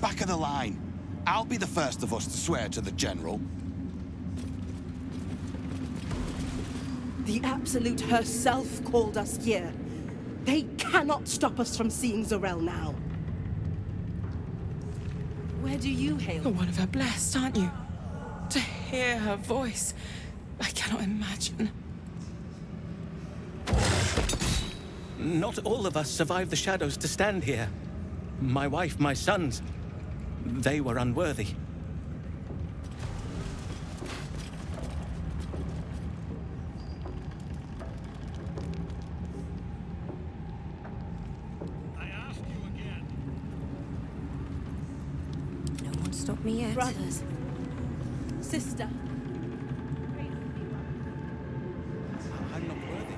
back of the line. I'll be the first of us to swear to the General. The Absolute herself called us here. They cannot stop us from seeing Zorel now. Where do you hail? You're one of her blessed, aren't you? To hear her voice, I cannot imagine. Not all of us survived the shadows to stand here. My wife, my sons, they were unworthy. I ask you again. No one stopped me yet. Brothers. Sister. I'm not worthy.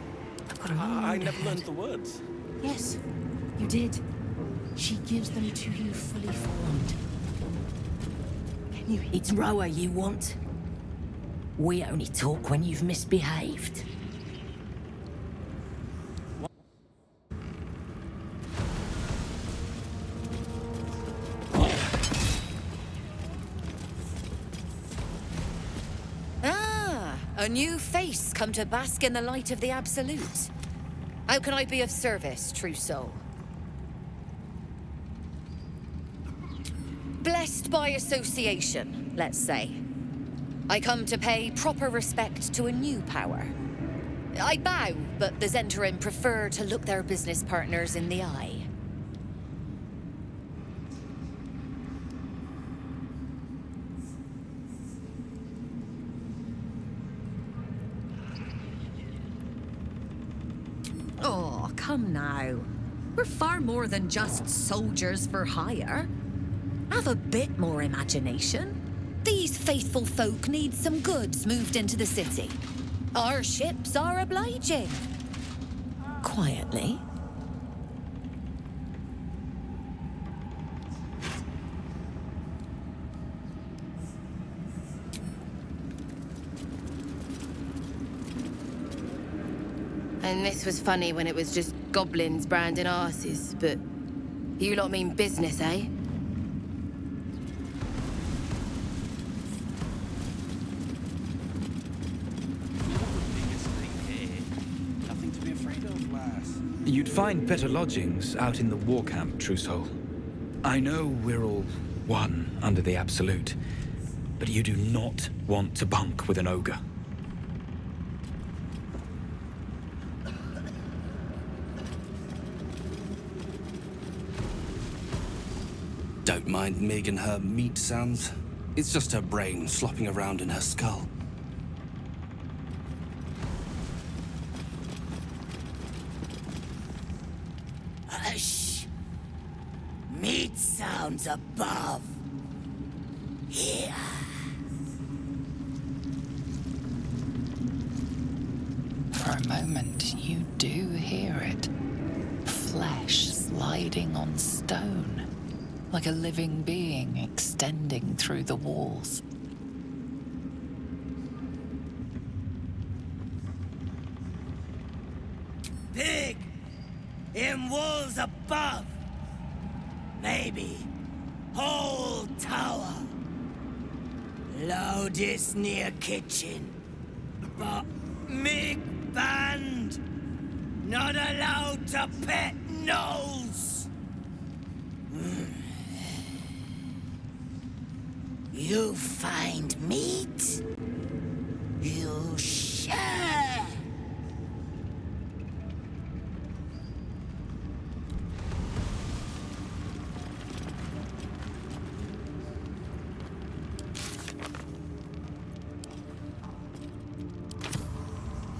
I've got a I never learned the words. Yes, you did. She gives them to you fully formed. Can you hear? It's Roa you want. We only talk when you've misbehaved. Ah, a new face come to bask in the light of the Absolute. How can I be of service, true soul? Blessed by association, let's say. I come to pay proper respect to a new power. I bow, but the Zentarim prefer to look their business partners in the eye. Oh, come now. We're far more than just soldiers for hire. Have a bit more imagination. These faithful folk need some goods moved into the city. Our ships are obliging. Quietly. And this was funny when it was just goblins branding arses, but you lot mean business, eh? Nothing to be afraid of, lass. You'd find better lodgings out in the war camp, true soul. I know we're all one under the Absolute, but you do not want to bunk with an ogre. Don't mind Mig and her meat sounds. It's just her brain slopping around in her skull. Hush! Meat sounds above. Here. For a moment, you do hear it. Flesh sliding on stone. Like a living being extending through the walls. Big! In walls above! Maybe whole tower. Loudest near kitchen. But Mig banned. Not allowed to pet nose. You find meat, you share.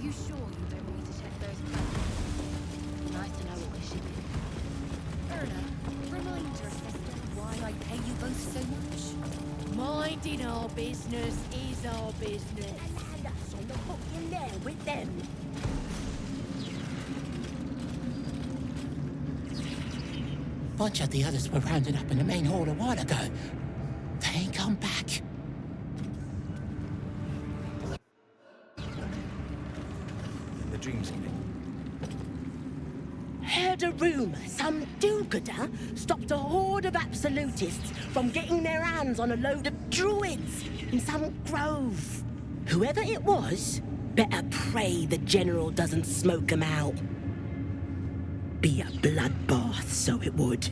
You sure you don't want me to check those plans? Nice to know what we're shipping. Erna, remind your sister why I pay you both so much. Minding our business is our business. And us on the hook in there with them. Bunch of the others were rounded up in the main hall a while ago. They ain't come back. The dreams coming. Head a rumour some do-gooder stopped a horde of absolutists from getting their hands on a load of druids in some grove. Whoever it was, better pray the general doesn't smoke 'em out. Be a bloodbath, so it would.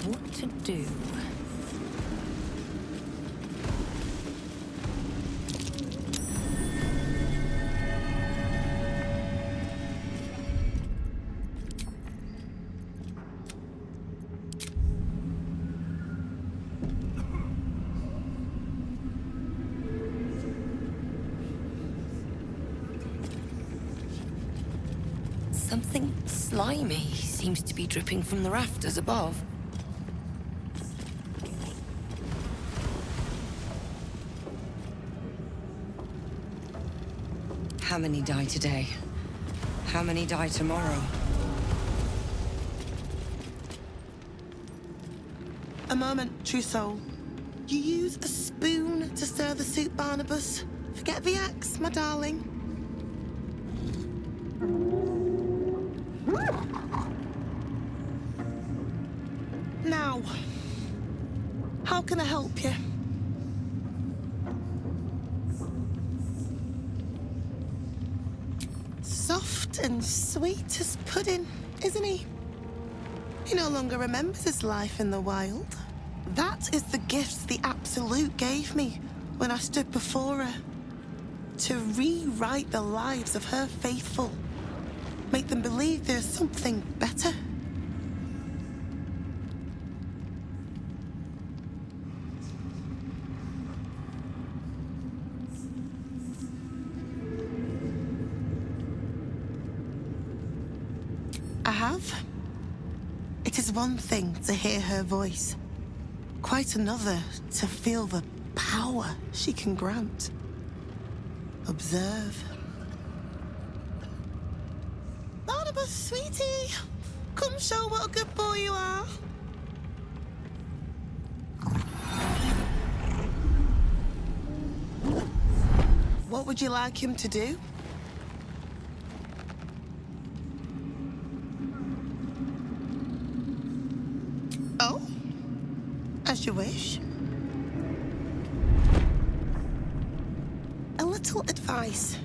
What to do? Something slimy seems to be dripping from the rafters above. How many die today? How many die tomorrow? A moment, true soul. You use a spoon to stir the soup, Barnabas. Forget the axe, my darling. Now, how can I help you? Soft and sweet as pudding, isn't he? He no longer remembers his life in the wild. That is the gift the Absolute gave me when I stood before her. To rewrite the lives of her faithful. Make them believe there's something better. I have. It is one thing to hear her voice, quite another to feel the power she can grant. Observe. Barnabas, sweetie, come show what a good boy you are. What would you like him to do? Oh, as you wish. A little advice.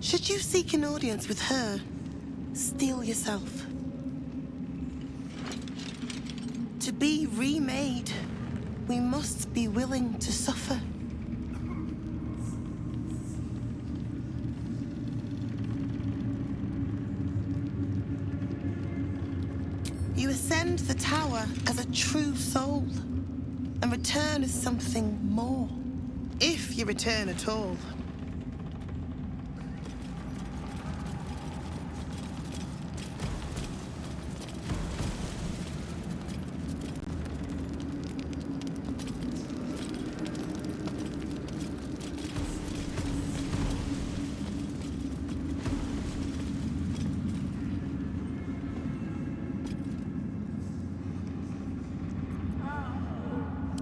Should you seek an audience with her, steel yourself. To be remade, we must be willing to suffer. You ascend the tower as a true soul, and return as something more. If you return at all.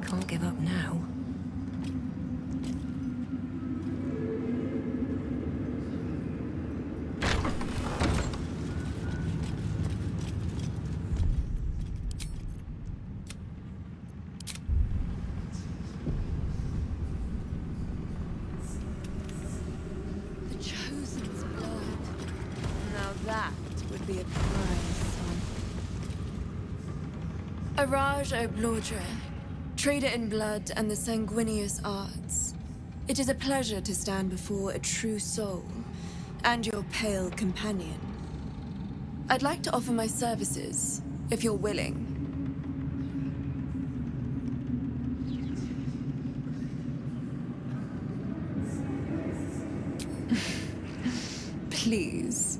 Can't give up now. The Chosen's blood. Now that would be a prize, son. Araj Oblodre, trader in blood and the sanguineous arts. It is a pleasure to stand before a true soul and your pale companion. I'd like to offer my services, if you're willing. Please.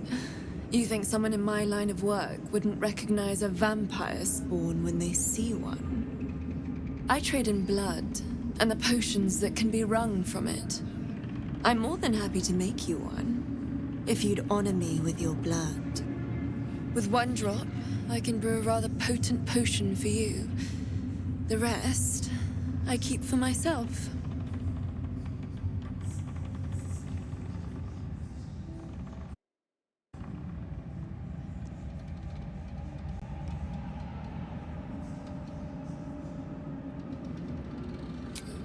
You think someone in my line of work wouldn't recognize a vampire spawn when they see one? I trade in blood, and the potions that can be wrung from it. I'm more than happy to make you one, if you'd honor me with your blood. With one drop, I can brew a rather potent potion for you. The rest, I keep for myself.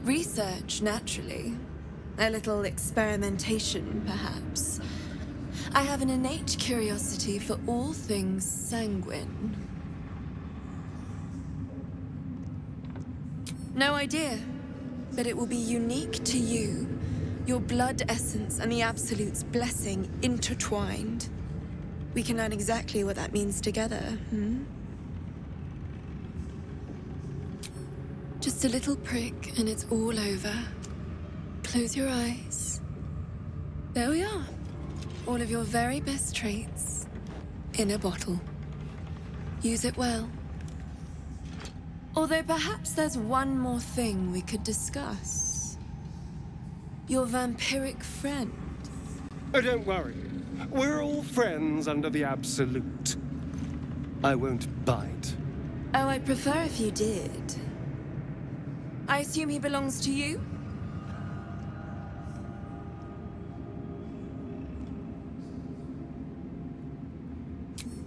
Research, naturally. A little experimentation, perhaps. I have an innate curiosity for all things sanguine. No idea, but it will be unique to you. Your blood essence and the Absolute's blessing intertwined. We can learn exactly what that means together, Just a little prick and it's all over. Close your eyes. There we are. All of your very best traits in a bottle. Use it well. Although perhaps there's one more thing we could discuss. Your vampiric friend. Oh, don't worry. We're all friends under the Absolute. I won't bite. Oh, I'd prefer if you did. I assume he belongs to you?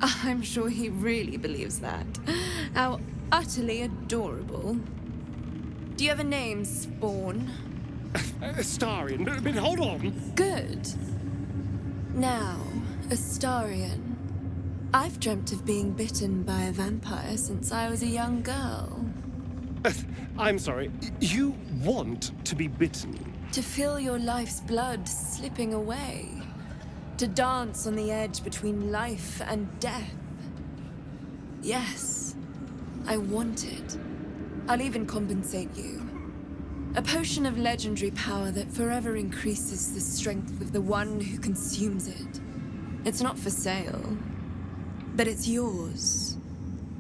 I'm sure he really believes that. How utterly adorable. Do you have a name, Spawn? Astarion, but hold on. Good. Now, Astarion. I've dreamt of being bitten by a vampire since I was a young girl. I'm sorry, you want to be bitten? To feel your life's blood slipping away. To dance on the edge between life and death. Yes, I want it. I'll even compensate you. A potion of legendary power that forever increases the strength of the one who consumes it. It's not for sale, but it's yours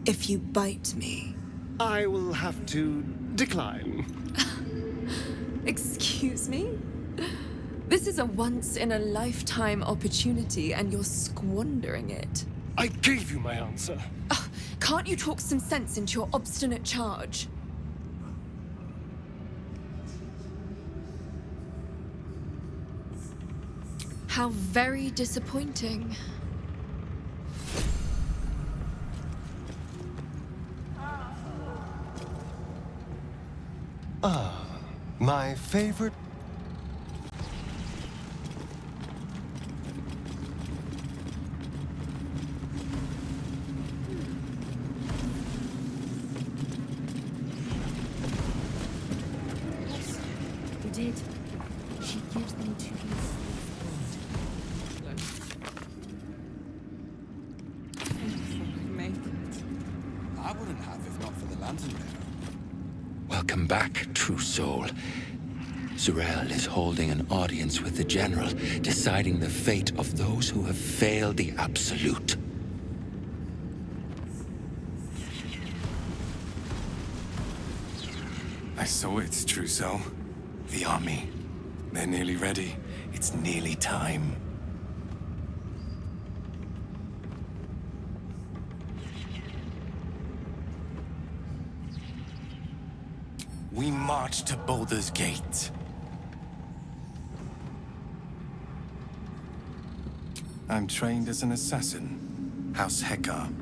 if you bite me. I will have to decline. Excuse me? This is a once-in-a-lifetime opportunity, and you're squandering it. I gave you my answer. Can't you talk some sense into your obstinate charge? How very disappointing. My favorite... You did. She gives them to you. I wouldn't have if not for the lantern bearer. Welcome back, true soul. Zurel is holding an audience with the General, deciding the fate of those who have failed the Absolute. I saw it, true soul. The army. They're nearly ready. It's nearly time. We march to Baldur's Gate. I'm trained as an assassin, House Hekar.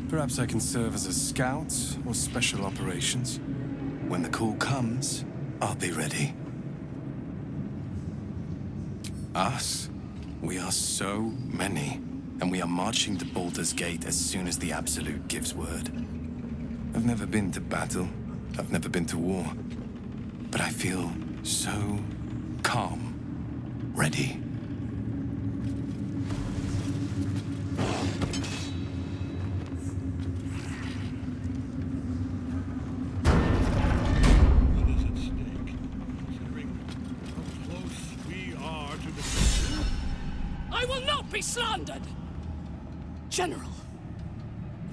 Perhaps I can serve as a scout or special operations. When the call comes, I'll be ready. Us? We are so many, and we are marching to Baldur's Gate as soon as the Absolute gives word. I've never been to battle. I've never been to war. But I feel so calm, ready. I will not be slandered! General,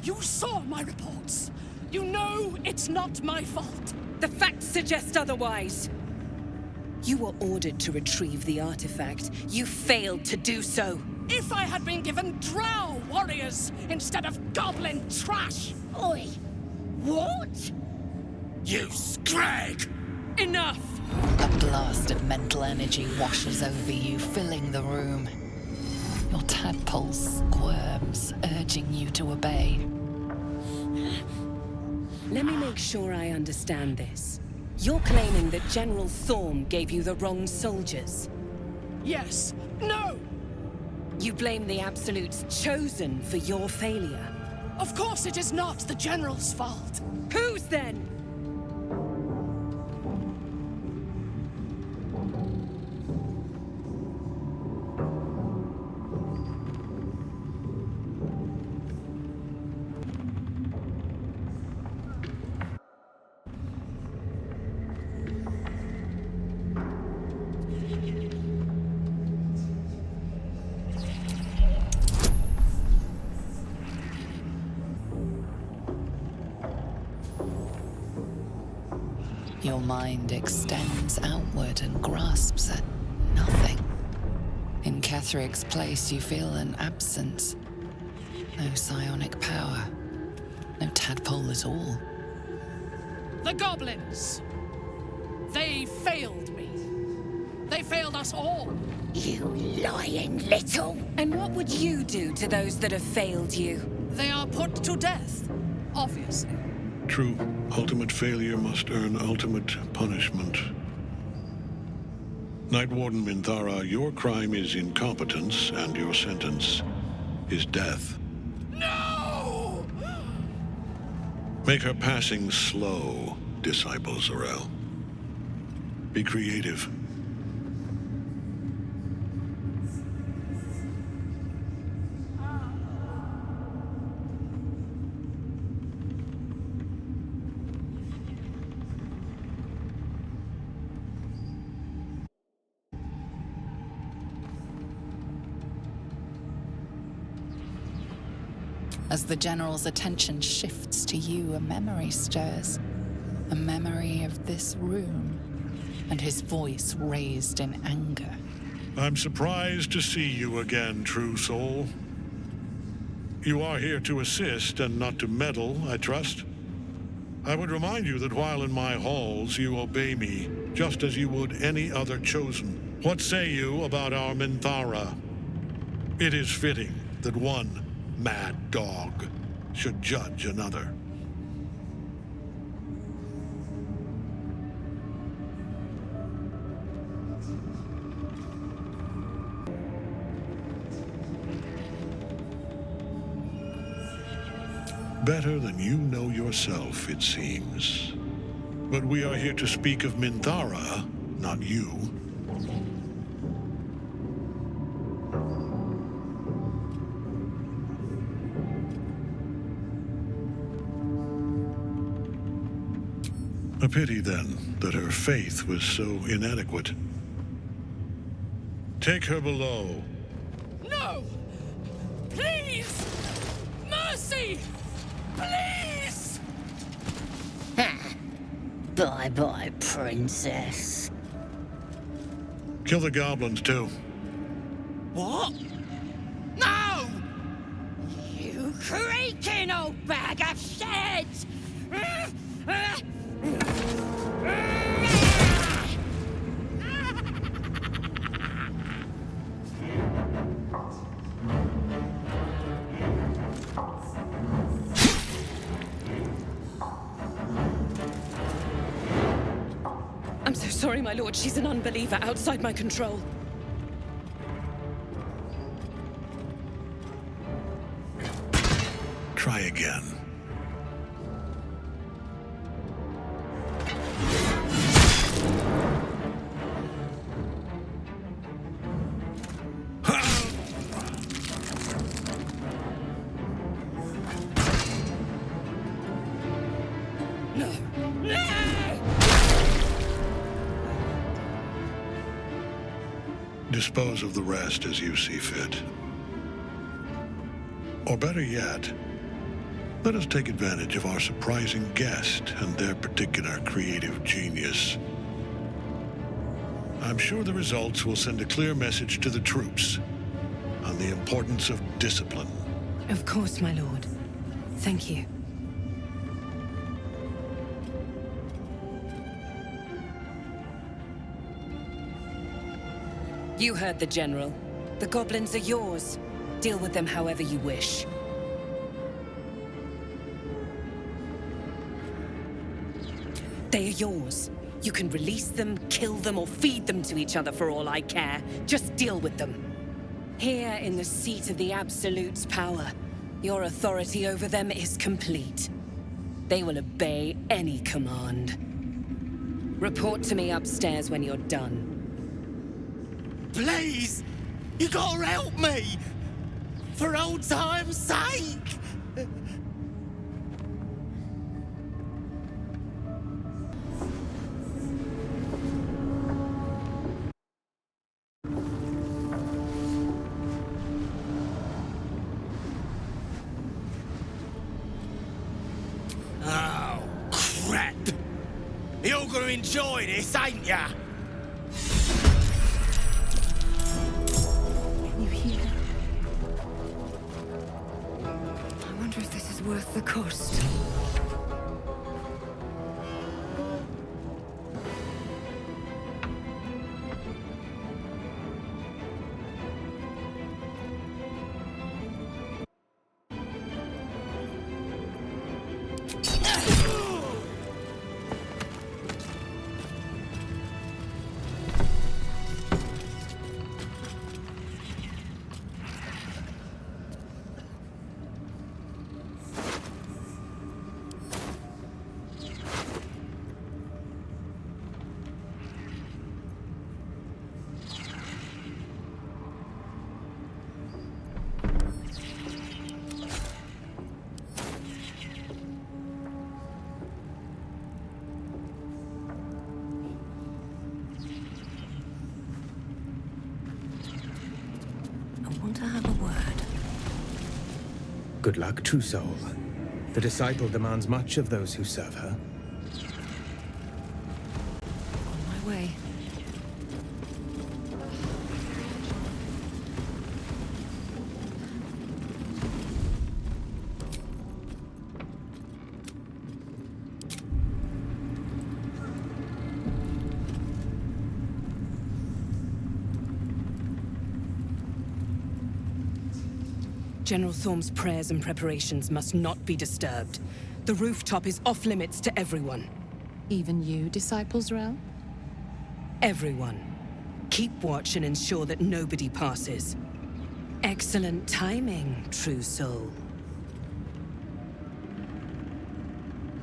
you saw my reports. You know it's not my fault. The facts suggest otherwise. You were ordered to retrieve the artifact. You failed to do so. If I had been given Drow warriors instead of goblin trash! Oi! What? You scrag! Enough! A blast of mental energy washes over you, filling the room. Your tadpole squirms, urging you to obey. Let me make sure I understand this. You're claiming that General Thorm gave you the wrong soldiers? Yes. No! You blame the Absolute's Chosen for your failure? Of course it is not the General's fault. Whose then? Your mind extends outward and grasps at nothing. In Ketheric's place, you feel an absence. No psionic power. No tadpole at all. The goblins! They failed me. They failed us all. You lying little... And what would you do to those that have failed you? They are put to death, obviously. True. Ultimate failure must earn ultimate punishment. Night Warden Minthara, your crime is incompetence, and your sentence is death. No! Make her passing slow, Disciple Zarel. Be creative. As the General's attention shifts to you, a memory stirs. A memory of this room, and his voice raised in anger. I'm surprised to see you again, true soul. You are here to assist and not to meddle, I trust. I would remind you that while in my halls, you obey me, just as you would any other chosen. What say you about our Minthara? It is fitting that one mad dog should judge another. Better than you know yourself, it seems. But we are here to speak of Minthara, not you. A pity, then, that her faith was so inadequate. Take her below. No! Please! Mercy! Please! Bye-bye, princess. Kill the goblins, too. What? No! You creaking old bag of shit! I'm so sorry, my lord. She's an unbeliever outside my control. Try again. Dispose of the rest as you see fit. Or better yet, let us take advantage of our surprising guest and their particular creative genius. I'm sure the results will send a clear message to the troops on the importance of discipline Of course, my lord. Thank you. You heard the General. The goblins are yours. Deal with them however you wish. They are yours. You can release them, kill them, or feed them to each other for all I care. Just deal with them. Here in the seat of the Absolute's power, your authority over them is complete. They will obey any command. Report to me upstairs when you're done. Please! You gotta help me! For old time's sake! Oh, crap! You're gonna enjoy this, ain't ya? You hear? I wonder if this is worth the cost. To have a word. Good luck, true soul. The disciple demands much of those who serve her. On my way. General Thorm's prayers and preparations must not be disturbed. The rooftop is off limits to everyone. Even you, Disciples Rel? Everyone. Keep watch and ensure that nobody passes. Excellent timing, true soul.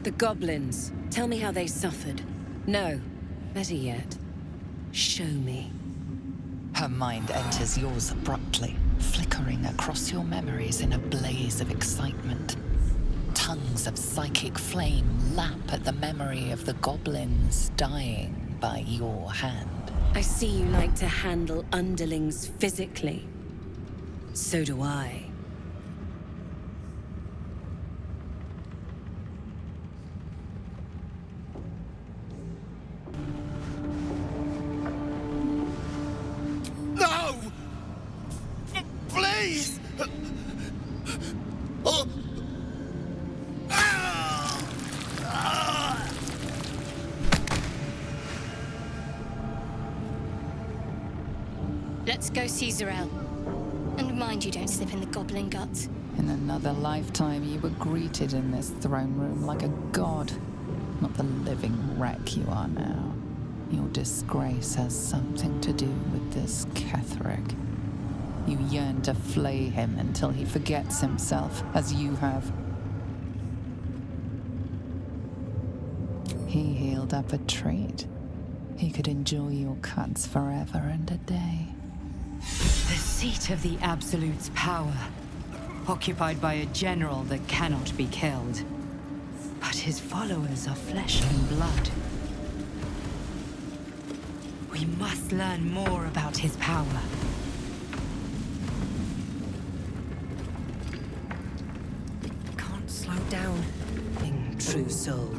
The goblins. Tell me how they suffered. No, better yet, show me. Her mind enters yours abruptly, flickering across your memories in a blaze of excitement. Tongues of psychic flame lap at the memory of the goblins dying by your hand. I see you like to handle underlings physically. So do I. No! Please! Oh. Let's go, Caesarel. And mind you don't slip in the goblin guts. In another lifetime, you were greeted in this throne room like a god, not the living wreck you are now. Your disgrace has something to do with this Ketheric. You yearn to flay him until he forgets himself, as you have. He healed up a treat. He could enjoy your cuts forever and a day. The seat of the Absolute's power, occupied by a general that cannot be killed. But his followers are flesh and blood. We must learn more about his power. Can't slow down. True soul.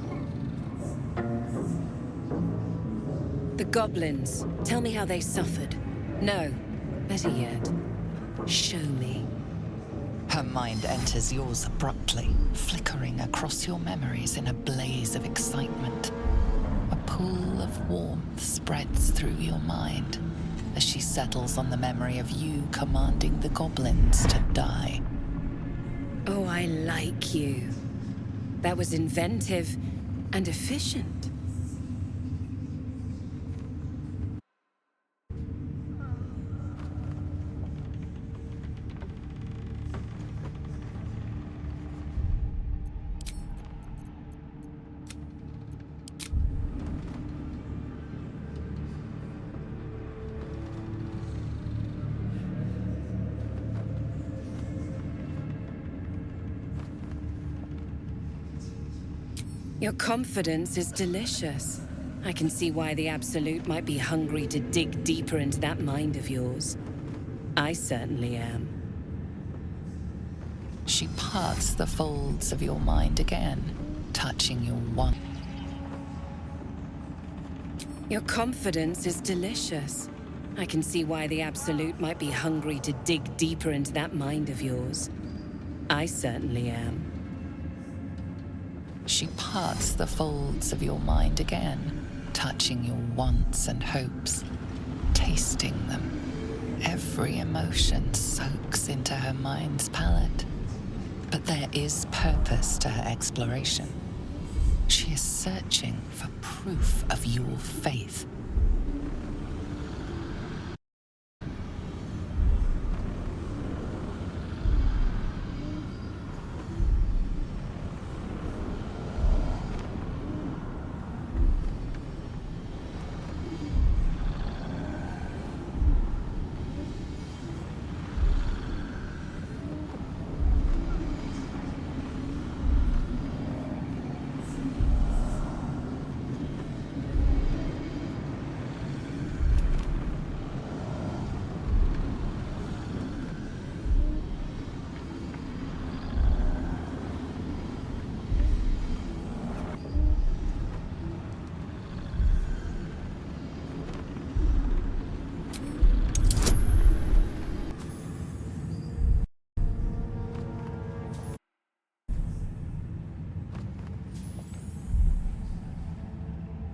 The goblins. Tell me how they suffered. No, better yet, show me. Her mind enters yours abruptly, flickering across your memories in a blaze of excitement. A pool of warmth spreads through your mind as she settles on the memory of you commanding the goblins to die. Oh, I like you. That was inventive and efficient. Your confidence is delicious. I can see why the Absolute might be hungry to dig deeper into that mind of yours. I certainly am. She parts the folds of your mind again, touching your one. Your confidence is delicious. I can see why the Absolute might be hungry to dig deeper into that mind of yours. I certainly am. She parts the folds of your mind again, touching your wants and hopes, tasting them. Every emotion soaks into her mind's palette. But there is purpose to her exploration. She is searching for proof of your faith.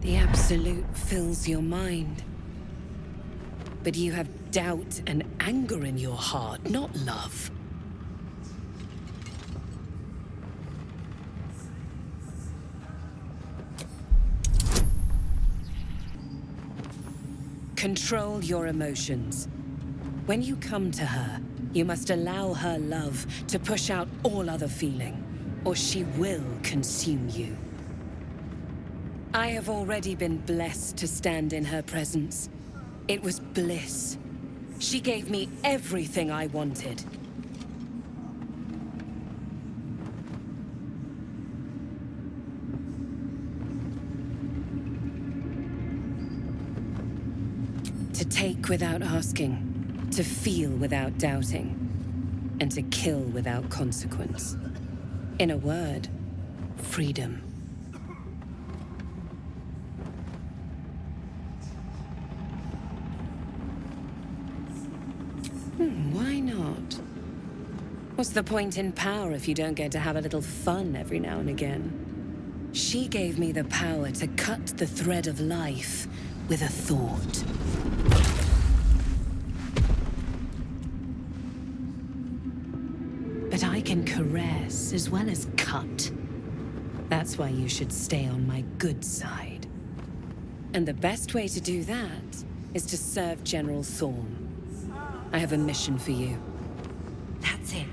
The Absolute fills your mind. But you have doubt and anger in your heart, not love. Control your emotions. When you come to her, you must allow her love to push out all other feeling, or she will consume you. I have already been blessed to stand in her presence. It was bliss. She gave me everything I wanted. To take without asking, to feel without doubting, and to kill without consequence. In a word, freedom. Why not? What's the point in power if you don't get to have a little fun every now and again? She gave me the power to cut the thread of life with a thought. But I can caress as well as cut. That's why you should stay on my good side. And the best way to do that is to serve General Thorm. I have a mission for you. That's it.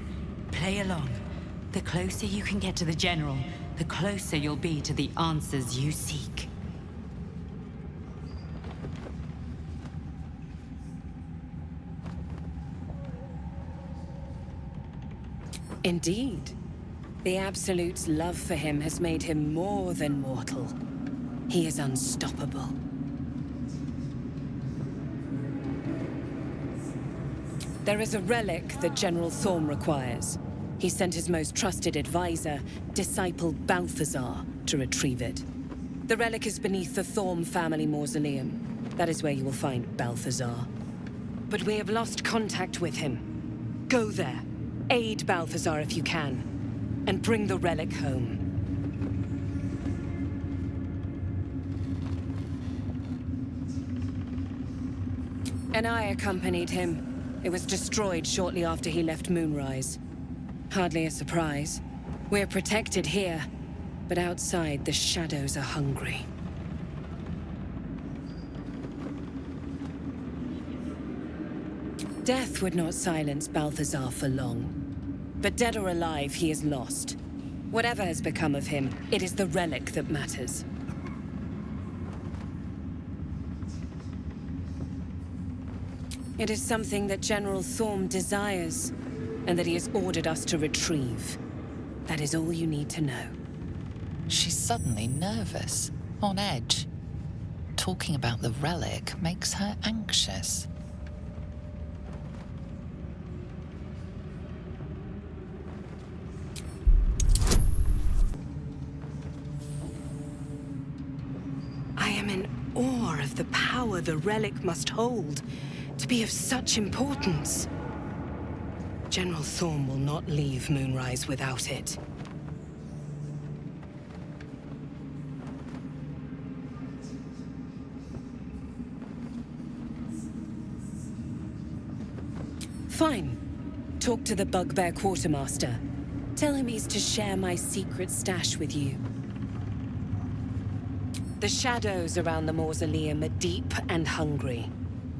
Play along. The closer you can get to the General, the closer you'll be to the answers you seek. Indeed. The Absolute's love for him has made him more than mortal. He is unstoppable. There is a relic that General Thorm requires. He sent his most trusted advisor, disciple Balthazar, to retrieve it. The relic is beneath the Thorm family mausoleum. That is where you will find Balthazar. But we have lost contact with him. Go there. Aid Balthazar if you can, and bring the relic home. And I accompanied him. It was destroyed shortly after he left Moonrise. Hardly a surprise. We're protected here, but outside the shadows are hungry. Death would not silence Balthazar for long. But dead or alive, he is lost. Whatever has become of him, it is the relic that matters. It is something that General Thorm desires, and that he has ordered us to retrieve. That is all you need to know. She's suddenly nervous, on edge. Talking about the relic makes her anxious. I am in awe of the power the relic must hold to be of such importance. General Thorm will not leave Moonrise without it. Fine. Talk to the Bugbear Quartermaster. Tell him he's to share my secret stash with you. The shadows around the mausoleum are deep and hungry.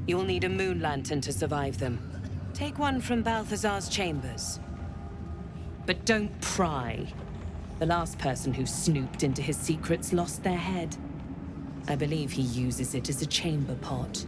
You'll need a moon lantern to survive them. Take one from Balthazar's chambers. But don't pry. The last person who snooped into his secrets lost their head. I believe he uses it as a chamber pot.